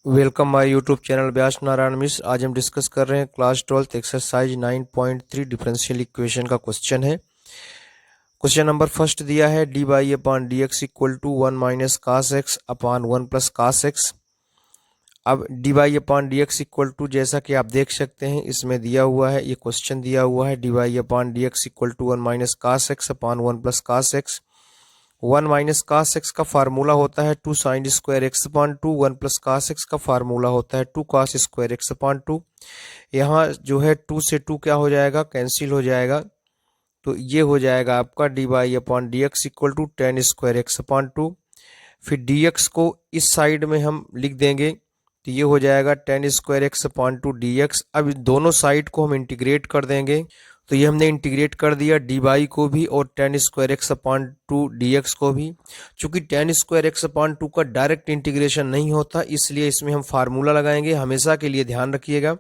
Welcome my YouTube channel Vyas Narayan Mishra. आज हम discuss कर रहे हैं क्लास 12 एक्सरसाइज 9.3 डिफरेंशियल इक्वेशन का क्वेश्चन है। क्वेश्चन नंबर फर्स्ट दिया है d by upon d x equal to 1 minus cos x upon 1 plus cos x. अब d by upon d x equal to, जैसा कि आप देख सकते हैं इसमें दिया हुआ है, ये क्वेश्चन दिया हुआ है d by upon d x equal to 1 minus cos x upon 1 plus cos x. 1 minus cos x का फार्मूला होता है 2 sine square x upon 2। 1 plus cos x का फार्मूला होता है 2 कास स्क्वायर एक्स अपॉन 2। यहाँ जो है 2 से 2 क्या हो जाएगा, कैंसिल हो जाएगा। तो ये हो जाएगा आपका d by upon d x equal to 10 square x upon 2। फिर डी एक्स को इस साइड में हम लिख देंगे, तो ये हो जाएगा 10 square x upon 2 D x. अब दोनों साइड को हम इंटीग्रेट कर देंगे, तो ये हमने इंटीग्रेट कर दिया डी बाई को भी और 10 square x upon 2 D x को भी। चूंकि 10 स्क्वायर एक्स अपॉन 2 का डायरेक्ट इंटीग्रेशन नहीं होता, इसलिए इसमें हम फार्मूला लगाएंगे। हमेशा के लिए ध्यान रखिएगा,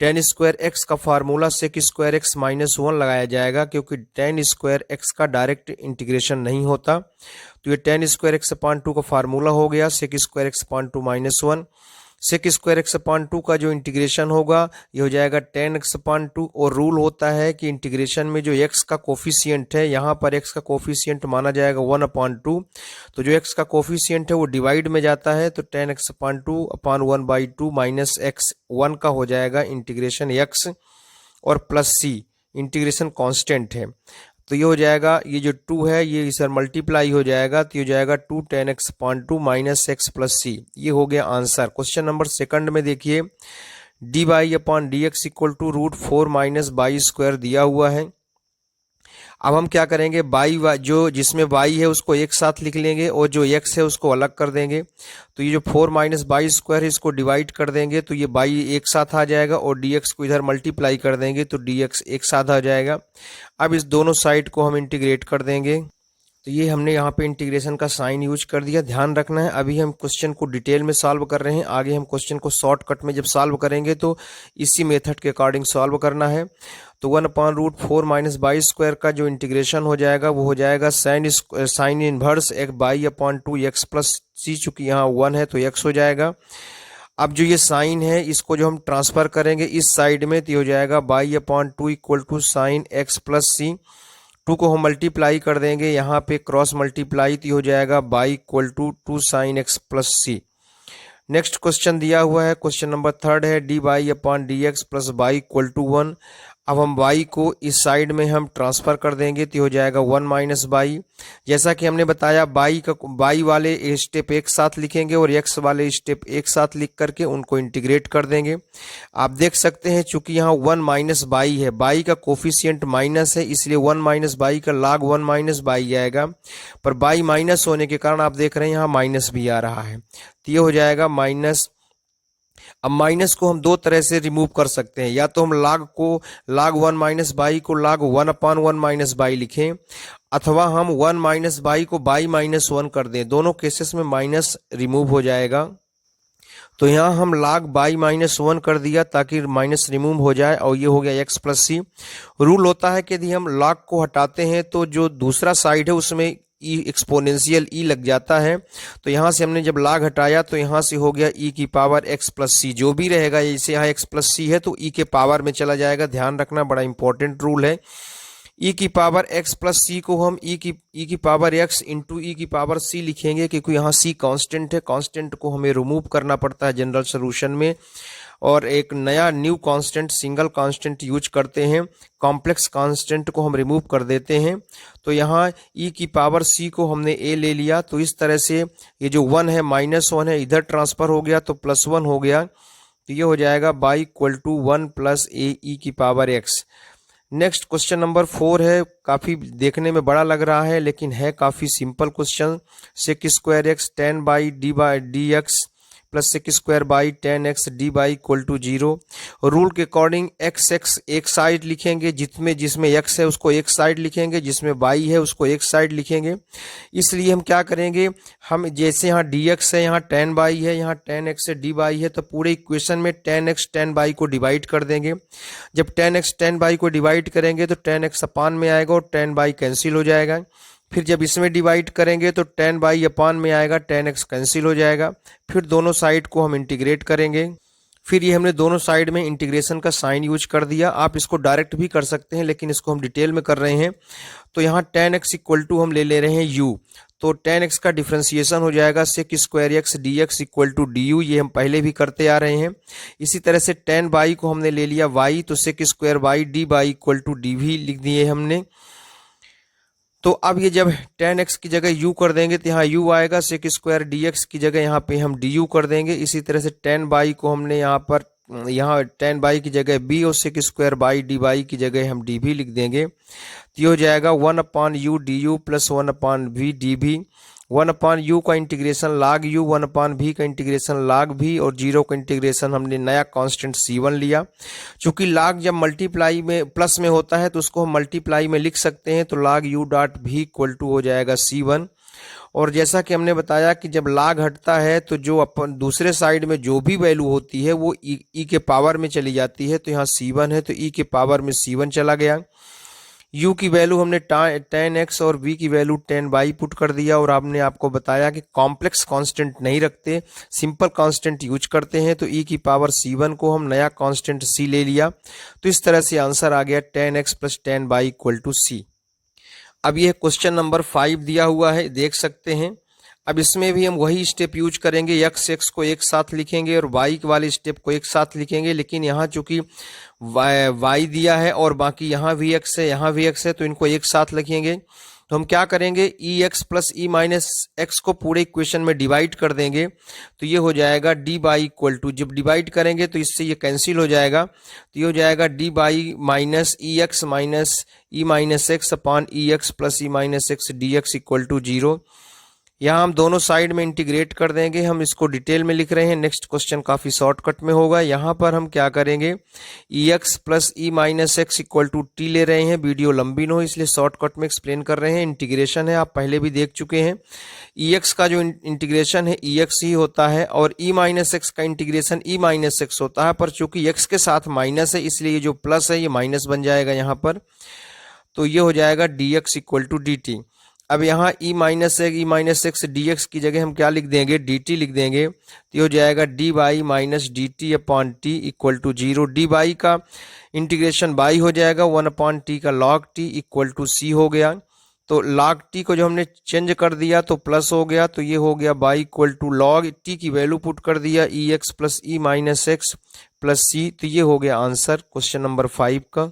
10 स्क्वायर एक्स का formula sec square x minus 1 लगाया जाएगा, क्योंकि 10 स्क्वायर एक्स का डायरेक्ट इंटीग्रेशन नहीं होता। तो ये 10 स्क्वायर एक्स अपॉन 2 का फार्मूला हो गया sec square x upon 2 minus 1। Sec square x upon 2 का जो इंटीग्रेशन होगा ये हो जाएगा 10 एक्स अपॉन 2। और रूल होता है कि इंटीग्रेशन में जो एक्स का कोफिशियंट है, यहाँ पर एक्स का कोफिशियंट माना जाएगा 1 अपॉन 2। तो जो एक्स का कोफिशियंट है वो डिवाइड में जाता है, तो 10 x upon 2 upon 1 by 2 minus x 1 का हो जाएगा इंटीग्रेशन एक्स और प्लस सी इंटीग्रेशन कांस्टेंट है। तो ये हो जाएगा, ये जो 2 है ये सर मल्टीप्लाई हो जाएगा, तो ये हो जाएगा 2 10 x upon 2 minus x plus c. ये हो गया आंसर। क्वेश्चन नंबर सेकंड में देखिए d by upon d x equal to root 4 minus by square दिया हुआ है। अब हम क्या करेंगे, बाई जो जिसमें बाई है उसको एक साथ लिख लेंगे और जो एक्स है उसको अलग कर देंगे। तो ये जो 4 माइनस बाई स्क्वायर है इसको डिवाइड कर देंगे, तो ये बाई एक साथ आ जाएगा और dx को इधर मल्टीप्लाई कर देंगे, तो dx एक साथ आ जाएगा। अब इस दोनों साइड को हम इंटीग्रेट कर देंगे, तो ये हमने यहाँ पे इंटीग्रेशन का साइन यूज कर दिया। ध्यान रखना है, अभी हम क्वेश्चन को डिटेल में सॉल्व कर रहे हैं, आगे हम क्वेश्चन को शॉर्टकट में जब सॉल्व करेंगे तो इसी मेथड के अकॉर्डिंग सॉल्व करना है। तो 1 upon root 4 minus by square का जो इंटीग्रेशन हो जाएगा वो हो जाएगा साइन इनवर्स एक y upon 2 x plus c. चूंकि यहाँ 1 है तो एक्स हो जाएगा। अब जो ये साइन है इसको जो हम ट्रांसफर करेंगे इस साइड में, तो हो जाएगा by upon 2 equal to sine x plus c. 2 को हम मल्टीप्लाई कर देंगे, यहाँ पे क्रॉस मल्टीप्लाई, तो हो जाएगा y equal to 2 sine x plus c. Next question दिया हुआ है, क्वेश्चन नंबर थर्ड है d by upon d x plus y equal to 1। अब हम y को इस साइड में हम ट्रांसफर कर देंगे, तो हो जाएगा 1 माइनस बाई। जैसा कि हमने बताया बाई वाले स्टेप एक साथ लिखेंगे और x वाले स्टेप एक साथ लिख करके उनको इंटीग्रेट कर देंगे। आप देख सकते हैं चूंकि यहाँ 1 माइनस बाई है, बाई का कोफिशियंट माइनस है, इसलिए 1 माइनस बाई का log 1 माइनस बाई आएगा। पर बाई माइनस होने के कारण आप देख रहे हैं यहाँ माइनस भी आ रहा है, तो ये हो जाएगा माइनस। अब माइनस को हम दो तरह से रिमूव कर सकते हैं, या तो हम log 1 माइनस बाई को log 1 अपॉन 1 माइनस बाई लिखें, अथवा हम 1 माइनस बाई को बाई माइनस 1 कर दें। दोनों केसेस में माइनस रिमूव हो जाएगा। तो यहाँ हम log बाई माइनस 1 कर दिया ताकि माइनस रिमूव हो जाए, और ये हो गया एक्स प्लस सी। रूल होता है कि यदि हम log को हटाते हैं तो जो दूसरा साइड है उसमें एक्सपोनेंशियल ई लग जाता है। तो यहाँ से हमने जब log हटाया तो यहाँ से हो गया ई की पावर एक्स प्लस सी। जो भी रहेगा, जैसे यहाँ एक्स प्लस सी है तो ई के पावर में चला जाएगा। ध्यान रखना, बड़ा इंपॉर्टेंट रूल है। ई की पावर एक्स प्लस सी को हम ई की पावर एक्स इंटू ई की पावर सी लिखेंगे, क्योंकि यहाँ सी कांस्टेंट है। कांस्टेंट को हमें रिमूव करना पड़ता है जनरल सोल्यूशन में, और एक नया new constant single constant use करते हैं। कॉम्प्लेक्स कांस्टेंट को हम रिमूव कर देते हैं। तो यहाँ ई की पावर सी को हमने ए ले लिया, तो इस तरह से ये जो 1 है माइनस 1 है इधर ट्रांसफर हो गया, तो प्लस 1 हो गया। तो ये हो जाएगा बाई इक्वल टू 1 प्लस ए ई की power x. Next question number 4 है, काफ़ी देखने में बड़ा लग रहा है लेकिन है काफ़ी simple question. Sec square x 10 y d x plus sec square y 10 x d y equal to 0। Rule के अकॉर्डिंग एक्स एक साइड लिखेंगे, जिसमें एक्स है उसको एक साइड लिखेंगे, जिसमें बाई है उसको एक साइड लिखेंगे। इसलिए हम क्या करेंगे, हम जैसे यहाँ डी एक्स है, यहाँ 10 बाई है, यहाँ 10 एक्स है, डी बाई है, तो पूरे इक्वेशन में 10 एक्स 10 बाई को डिवाइड कर देंगे। जब 10 एक्स 10 बाई को डिवाइड करेंगे तो 10 एक्स अपान में आएगा और 10 बाई कैंसिल हो जाएगा। फिर जब इसमें डिवाइड करेंगे तो 10/अपान में आएगा, 10x कैंसिल हो जाएगा। फिर दोनों साइड को हम इंटीग्रेट करेंगे। फिर ये हमने दोनों साइड में इंटीग्रेशन का साइन यूज कर दिया। आप इसको डायरेक्ट भी कर सकते हैं, लेकिन इसको हम डिटेल में कर रहे हैं। तो यहाँ 10x इक्वल टू हम ले रहे हैं u, तो 10x का डिफ्रेंसिएशन हो जाएगा sec square x dx equal to du। ये हम पहले भी करते आ रहे हैं। इसी तरह से 10y को हमने ले लिया y, तो sec square y dy equal to dv लिख दिए हमने। तो अब ये जब 10x की जगह u कर देंगे तो यहाँ u आएगा, sec स्क्वायर dx की जगह यहाँ पे हम du कर देंगे। इसी तरह से 10y को हमने यहाँ 10y की जगह b और sec स्क्वायर y dy की जगह हम dv लिख देंगे। तो ये हो जाएगा 1/u du plus 1/v dv। 1/u का इंटीग्रेशन log u, 1/v का इंटीग्रेशन log v और 0 का इंटीग्रेशन हमने नया कांस्टेंट c1 लिया। चूंकि log जब मल्टीप्लाई में प्लस में होता है तो उसको हम मल्टीप्लाई में लिख सकते हैं, तो log u dot v equal to हो जाएगा c1। और जैसा कि हमने बताया कि जब log हटता है तो जो अपन दूसरे साइड में जो भी वैल्यू होती है वो e के पावर में चली जाती है। तो यहाँ c1 है तो e के पावर में c1 चला गया। u की वैल्यू हमने 10x और v की वैल्यू 10y पुट कर दिया। और आपने आपको बताया कि कॉम्प्लेक्स कांस्टेंट नहीं रखते, सिंपल कांस्टेंट यूज करते हैं। तो e की पावर c1 को हम नया कांस्टेंट c ले लिया। तो इस तरह से आंसर आ गया 10x plus 10y equal to c। अब यह क्वेश्चन नंबर 5 दिया हुआ है, देख सकते हैं। अब इसमें भी हम वही स्टेप यूज करेंगे, x को एक साथ लिखेंगे और y वाले स्टेप को एक साथ लिखेंगे। लेकिन यहाँ चूंकि y दिया है और बाकी यहाँ भी x है, यहाँ भी x है, तो इनको एक साथ लिखेंगे। तो हम क्या करेंगे, ex plus e minus x को पूरे इक्वेशन में डिवाइड कर देंगे। तो ये हो जाएगा dy इक्वल टू, जब डिवाइड करेंगे तो इससे ये कैंसिल हो जाएगा। तो ये हो जाएगा dy minus ex minus e minus x upon ex plus e minus x dx equal to 0। यहाँ हम दोनों साइड में इंटीग्रेट कर देंगे। हम इसको डिटेल में लिख रहे हैं, नेक्स्ट क्वेश्चन काफी शॉर्टकट में होगा। यहाँ पर हम क्या करेंगे, ex plus e minus x equal to t ले रहे हैं। वीडियो लंबी न हो इसलिए शॉर्टकट में एक्सप्लेन कर रहे हैं। इंटीग्रेशन है, आप पहले भी देख चुके हैं। ex का जो इंटीग्रेशन है ex ही होता है और e माइनस x का इंटीग्रेशन e माइनस x होता है। पर चूंकि x के साथ माइनस है इसलिए ये जो प्लस है ये माइनस बन जाएगा यहाँ पर। तो ये हो जाएगा dx इक्वल टू dt। अब यहाँ e माइनस x dx की जगह हम क्या लिख देंगे, dt लिख देंगे। तो ये हो जाएगा dy minus dt upon t equal to 0। dy का इंटीग्रेशन y हो जाएगा, 1/t का log t equal to c हो गया। तो log t को जो हमने चेंज कर दिया तो प्लस हो गया। तो ये हो गया y equal to log t की वैल्यू पुट कर दिया ex plus e minus x plus c। तो ये हो गया आंसर क्वेश्चन नंबर 5 का।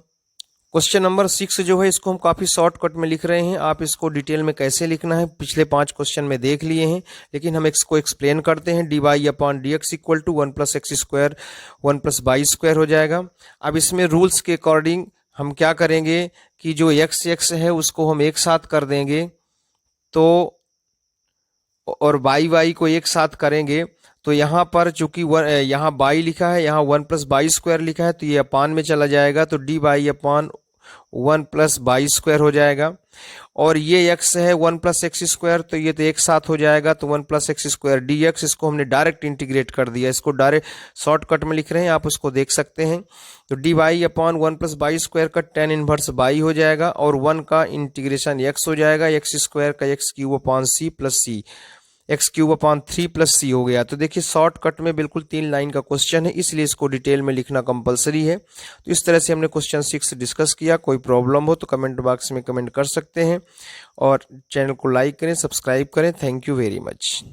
क्वेश्चन नंबर 6 जो है इसको हम काफी शॉर्टकट में लिख रहे हैं। आप इसको डिटेल में कैसे लिखना है पिछले 5 क्वेश्चन में देख लिए हैं, लेकिन हम इसको एक्सप्लेन करते हैं। dy upon dx equal to 1 plus x square 1 plus y square हो जाएगा। अब इसमें रूल्स के अकॉर्डिंग हम क्या करेंगे कि जो x है उसको हम एक साथ कर देंगे, तो और y को एक साथ करेंगे। तो यहाँ पर चूंकि यहाँ y लिखा है, यहाँ 1 प्लस y स्क्वायर लिखा है, तो ये अपान में चला जाएगा। तो dy upon 1 plus y square हो जाएगा। और ये x है 1 प्लस x स्क्वायर, तो ये तो एक साथ हो जाएगा। तो 1 प्लस x स्क्वायर dx, इसको हमने डायरेक्ट इंटीग्रेट कर दिया। इसको डायरेक्ट शॉर्टकट में लिख रहे हैं, आप उसको देख सकते हैं। तो dy upon 1 plus y square का tan इनवर्स y हो जाएगा और 1 का इंटीग्रेशन x हो जाएगा, x स्क्वायर का x cube upon c plus c, x cube upon 3 plus c हो गया। तो देखिए शॉर्टकट में बिल्कुल 3 लाइन का क्वेश्चन है, इसलिए इसको डिटेल में लिखना कंपलसरी है। तो इस तरह से हमने क्वेश्चन 6 डिस्कस किया। कोई प्रॉब्लम हो तो कमेंट बॉक्स में कमेंट कर सकते हैं और चैनल को लाइक करें, सब्सक्राइब करें। Thank you very much.